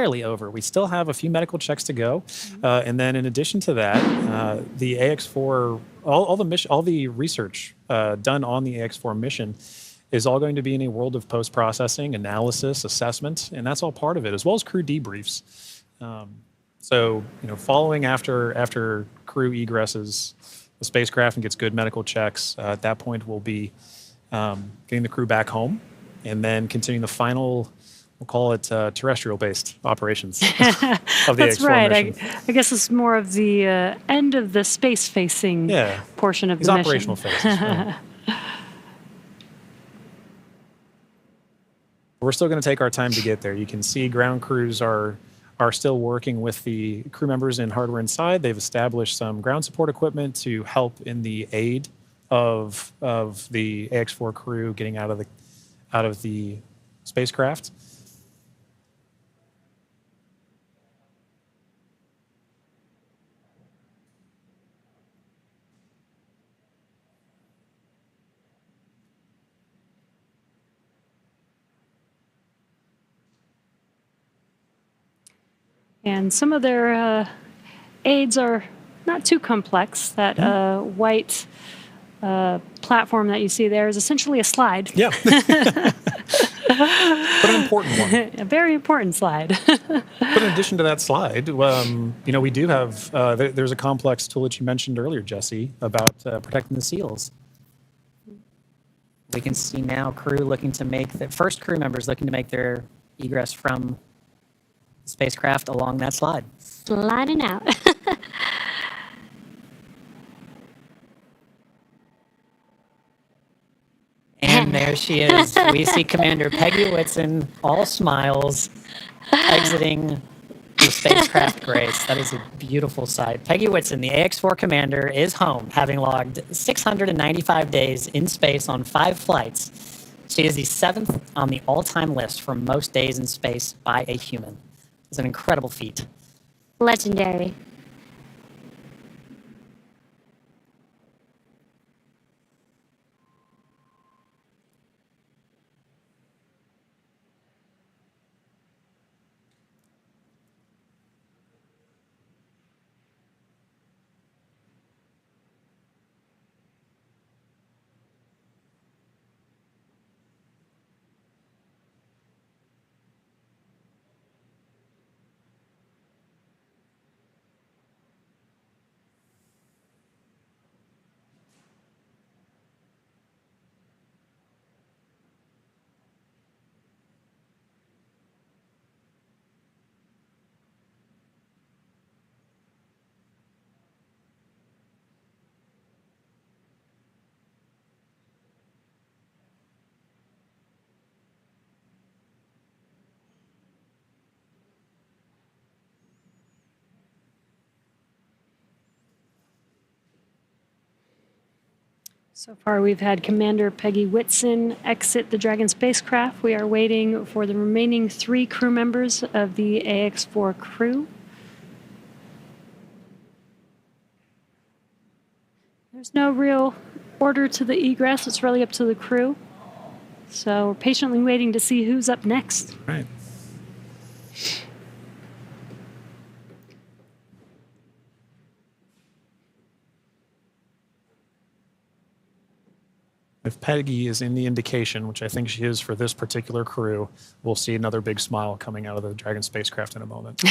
entirely over. We still have a few medical checks to go, and then in addition to that, the AX4, all the research done on the AX4 mission is all going to be in a world of post-processing, analysis, assessment, and that's all part of it, as well as crew debriefs. So, following after crew egresses the spacecraft and gets good medical checks, at that point we'll be getting the crew back home, and then continuing the final, we'll call it terrestrial-based operations of the That's AX4 right. mission. I guess it's more of the end of the space-facing portion of the mission. Operational phases. Right. We're still going to take our time to get there. You can see ground crews are still working with the crew members and hardware inside. They've established some ground support equipment to help in the aid of the AX4 crew getting out of the spacecraft. And some of their aids are not too complex. That white platform that you see there is essentially a slide. Yeah. But an important one. A very important slide. But in addition to that slide, we do have, there's a complex tool that you mentioned earlier, Jesse, about protecting the seals. We can see now first crew members looking to make their egress from the spacecraft along that slide. Sliding out. And there she is. We see Commander Peggy Whitson, all smiles, exiting the spacecraft Grace. That is a beautiful sight. Peggy Whitson, the AX4 commander, is home, having logged 695 days in space on 5 flights. She is the 7th on the all-time list for most days in space by a human. It's an incredible feat. Legendary. So far, we've had Commander Peggy Whitson exit the Dragon spacecraft. We are waiting for the remaining 3 crew members of the AX4 crew. There's no real order to the egress. It's really up to the crew. So we're patiently waiting to see who's up next. Right. If Peggy is in the indication, which I think she is for this particular crew, we'll see another big smile coming out of the Dragon spacecraft in a moment.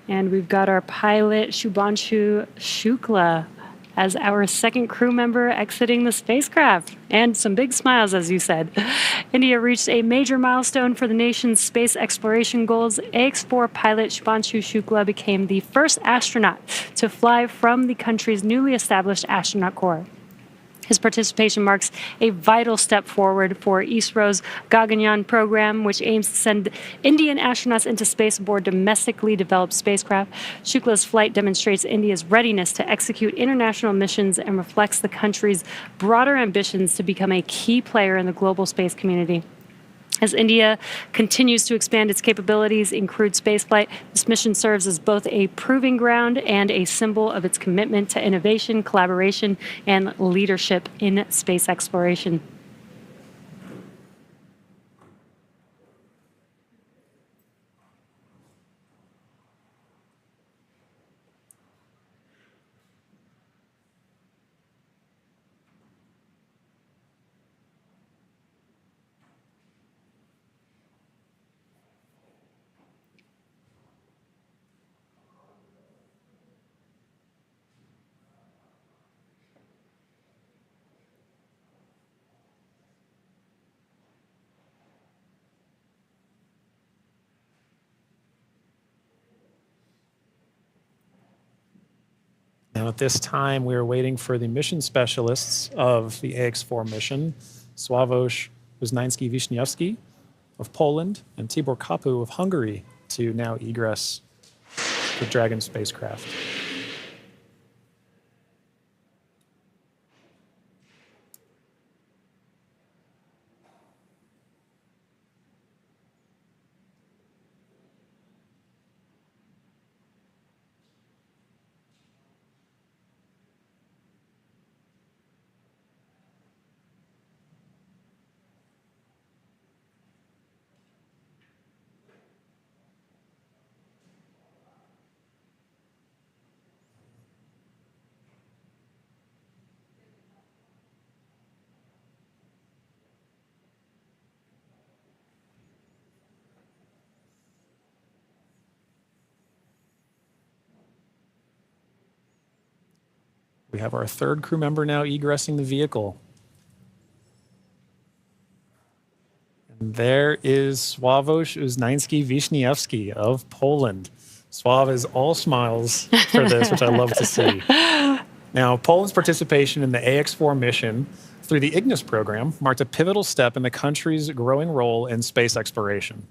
And we've got our pilot, Shubhanshu Shukla, as our second crew member exiting the spacecraft. And some big smiles, as you said. India reached a major milestone for the nation's space exploration goals. AX4 pilot Shubhanshu Shukla became the first astronaut to fly from the country's newly established astronaut corps. His participation marks a vital step forward for ISRO's Gaganyaan program, which aims to send Indian astronauts into space aboard domestically developed spacecraft. Shukla's flight demonstrates India's readiness to execute international missions and reflects the country's broader ambitions to become a key player in the global space community. As India continues to expand its capabilities in crewed spaceflight, this mission serves as both a proving ground and a symbol of its commitment to innovation, collaboration, and leadership in space exploration. Now, at this time, we are waiting for the mission specialists of the AX4 mission, Sławoszem Uznańskim Wiśniewskim of Poland and Tibor Kapu of Hungary, to now egress the Dragon spacecraft. We have our third crew member now egressing the vehicle. And there is Sławoszem Uznańskim Wiśniewskim of Poland. Sław is all smiles for this, which I love to see. Now, Poland's participation in the AX4 mission through the Ignis program marked a pivotal step in the country's growing role in space exploration.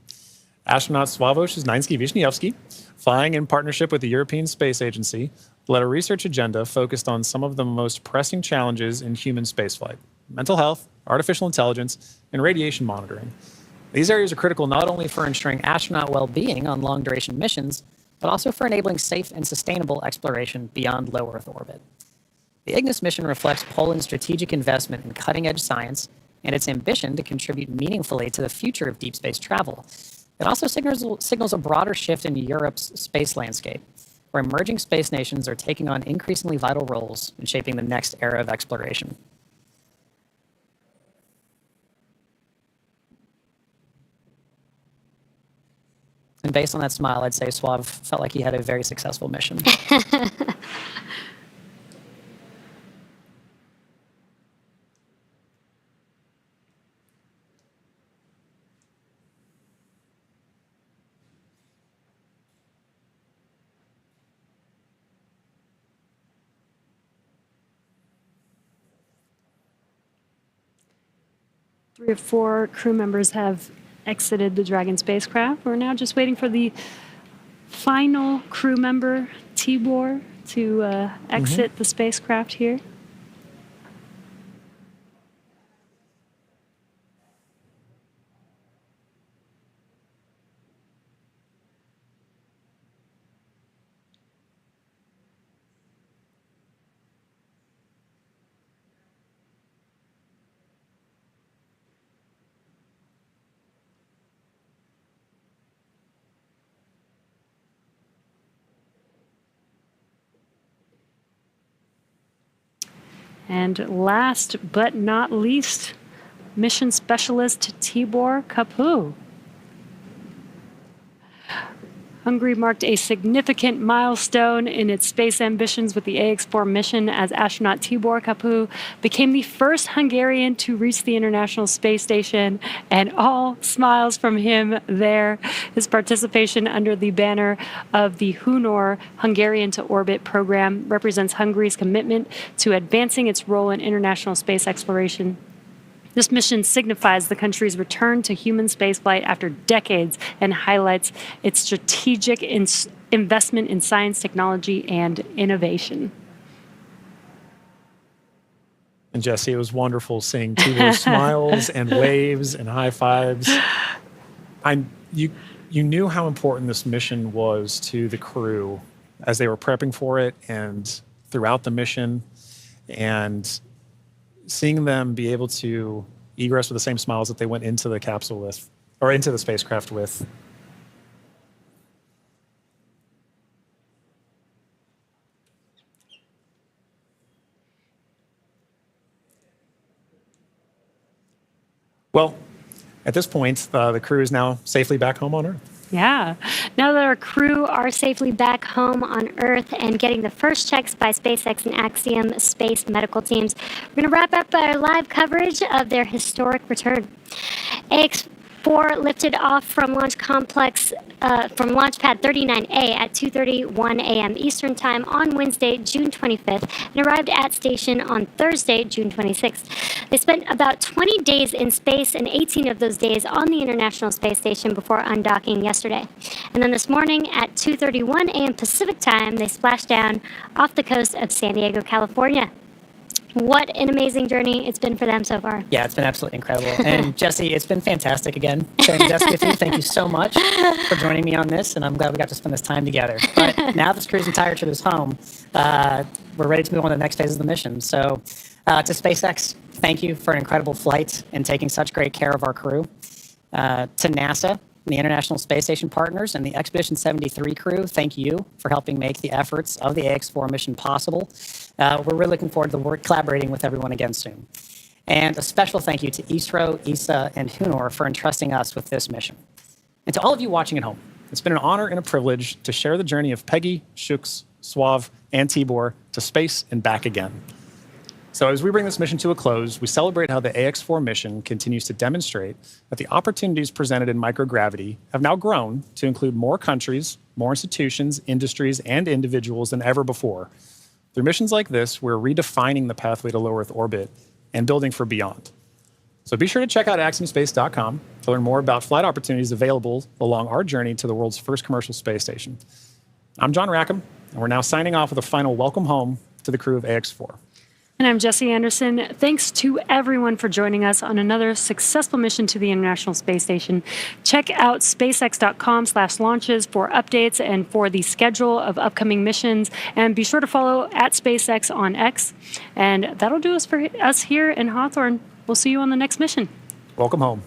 Astronaut Sławoszem Uznańskim Wiśniewskim, flying in partnership with the European Space Agency, led a research agenda focused on some of the most pressing challenges in human spaceflight: mental health, artificial intelligence, and radiation monitoring. These areas are critical not only for ensuring astronaut well-being on long-duration missions, but also for enabling safe and sustainable exploration beyond low Earth orbit. The Ignis mission reflects Poland's strategic investment in cutting-edge science and its ambition to contribute meaningfully to the future of deep space travel. It also signals a broader shift in Europe's space landscape, where emerging space nations are taking on increasingly vital roles in shaping the next era of exploration. And based on that smile, I'd say Sław felt like he had a very successful mission. Three of four crew members have exited the Dragon spacecraft. We're now just waiting for the final crew member, Tibor, to exit the spacecraft here. And last but not least, mission specialist Tibor Kapu. Hungary marked a significant milestone in its space ambitions with the AX4 mission, as astronaut Tibor Kapu became the first Hungarian to reach the International Space Station, and all smiles from him there. His participation under the banner of the Hunor Hungarian to Orbit program represents Hungary's commitment to advancing its role in international space exploration. This mission signifies the country's return to human spaceflight after decades and highlights its strategic investment in science, technology, and innovation. And Jesse, it was wonderful seeing Tibor's smiles and waves and high fives. You knew how important this mission was to the crew as they were prepping for it and throughout the mission, and seeing them be able to egress with the same smiles that they went into the capsule with, or into the spacecraft with. Well, at this point, the crew is now safely back home on Earth. Yeah. Now that our crew are safely back home on Earth and getting the first checks by SpaceX and Axiom space medical teams, we're going to wrap up our live coverage of their historic return. AX-4 lifted off from Launch Complex, from Launch Pad 39A at 2:31 a.m. Eastern Time on Wednesday, June 25th, and arrived at station on Thursday, June 26th. They spent about 20 days in space and 18 of those days on the International Space Station before undocking yesterday. And then this morning at 2:31 a.m. Pacific Time, they splashed down off the coast of San Diego, California. What an amazing journey it's been for them so far. Yeah, it's been absolutely incredible. And Jesse, it's been fantastic again sharing desk with you. Thank you so much for joining me on this, and I'm glad we got to spend this time together. But now this cruise entire trip is home, we're ready to move on to the next phase of the mission. So to SpaceX, thank you for an incredible flight and taking such great care of our crew. To NASA, the International Space Station partners, and the Expedition 73 crew, thank you for helping make the efforts of the AX-4 mission possible. We're really looking forward to collaborating with everyone again soon. And a special thank you to ISRO, ESA, and HUNOR for entrusting us with this mission. And to all of you watching at home, it's been an honor and a privilege to share the journey of Peggy, Shooks, Swav, and Tibor to space and back again. So as we bring this mission to a close, we celebrate how the AX-4 mission continues to demonstrate that the opportunities presented in microgravity have now grown to include more countries, more institutions, industries, and individuals than ever before. Through missions like this, we're redefining the pathway to low Earth orbit and building for beyond. So be sure to check out axiomspace.com to learn more about flight opportunities available along our journey to the world's first commercial space station. I'm John Rackham, and we're now signing off with a final welcome home to the crew of AX-4. And I'm Jesse Anderson. Thanks to everyone for joining us on another successful mission to the International Space Station. Check out spacex.com/launches for updates and for the schedule of upcoming missions. And be sure to follow at SpaceX on X. And that'll do us for us here in Hawthorne. We'll see you on the next mission. Welcome home.